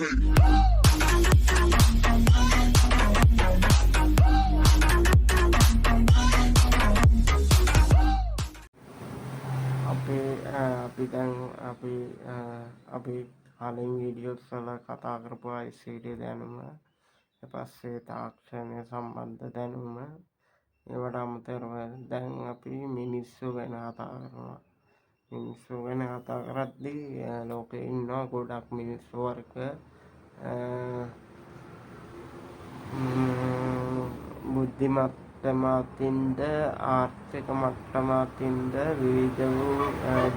අපි දැන් අපි කලින් වීඩියෝස් වල කතා කරපු ICT දැනුම, ඊට පස්සේ තාක්ෂණය සම්බන්ධ දැනුම, ඒවට අමතරව දැන් අපි මිනිස්සු ගැන කතා කරනවා. මිනිස්සු ගැන කතා කරද්දී ලෝකේ ඉන්නවා ගොඩක් මිනිස්සු වර්ග, බුද්ධිමට්ටම අතින්ද ආර්ථික මට්ටම අතින්ද විවිධ වූ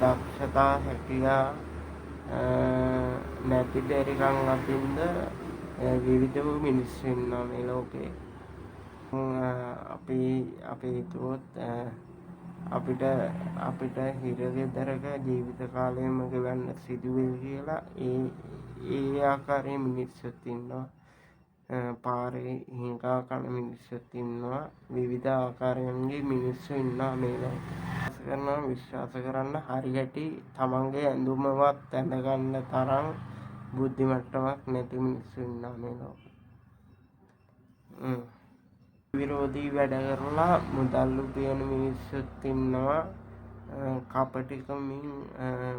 දක්ෂතා හැකියා නැති බැරිකම් අතින්ද විවිධ වූ මිනිස්සු ඉන්නවා මේ ලෝකේ. අපි හිතුවොත් අපිට හිරගෙදරක ජීවිත කාලයම ගෙවන්න සිදුවේ කියලා ඒ ආකාරයේ මිනිස්සුත් ඉන්නවා. පාරේ හිඟා කන මිනිස්සුත් ඉන්නවා. විවිධ ආකාරයන්ගේ මිනිස්සු ඉන්නවා මේ ලෝකේ. විශ්වාස කරන්න හරියටි තමන්ගේ ඇඳුමවත් ඇඳගන්න තරම් බුද්ධි මට්ටමක් නැති මිනිස්සු ඉන්නවා මේ ලෝකේ. විරෝධී වැඩ කරලා මුදල් උපයන මිනිස්සුත් ඉන්නවා. කපටිකමින්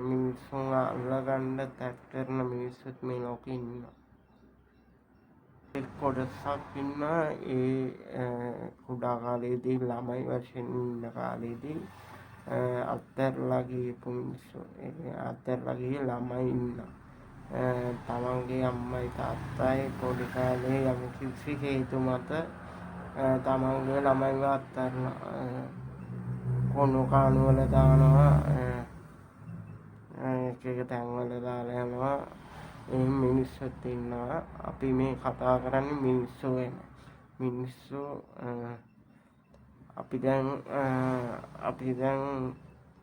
මිනිස්සුන් අල්ලගන්න තැත් කරන මිනිස්සුත් මේ ලෝකේ ඉන්නවා. කොටසක් ඉන්නවා ඒ කුඩා කාලේදී ළමයි වශයෙන් ඉන්න කාලේදී අත්හැරලා ගියපු මිනිස්සු. අත්හැරලා ගිය ළමයි ඉන්නවා. තමන්ගේ අම්මයි තාත්තයි පොඩි කාලේ යම්කිසි හේතු මත තමන්ගේ ළමයිව අත්හැරලා කොණු කාණු වල දානවා, එක තැන්වල දාලා යනවා. ඒ මිනිස්සුත් ඉන්නවා. අපි මේ කතා කරන්නේ මිනිස්සු ගැන. මිනිස්සු අපි දැන්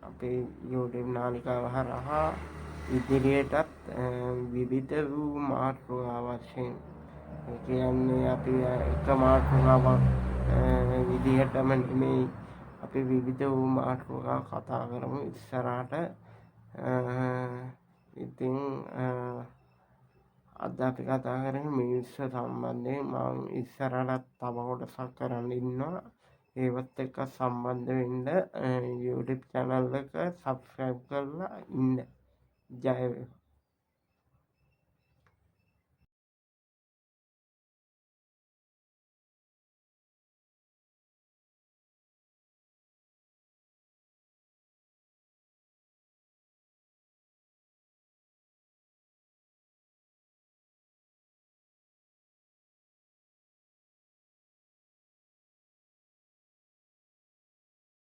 අපේ YouTube නාලිකාව හරහා ඉදිරියටත් විවිධ වූ මාතෘකා වශයෙන්, ඒ කියන්නේ අපි එක මාතෘකාවක් විදිහටම නෙමෙයි, අපි විවිධ වූ මාතෘකා කතා කරමු ඉස්සරහට. ඉතින් අද අපි කතා කරන්නේ මිනිස්සු සම්බන්ධයෙන්. මම ඉස්සරහට තව කොටසක් කරන්න ඉන්නවා. ඒවත් එක්ක සම්බන්ධ වෙන්න YouTube channel එක subscribe කරලා ඉන්න. ජය වේවා.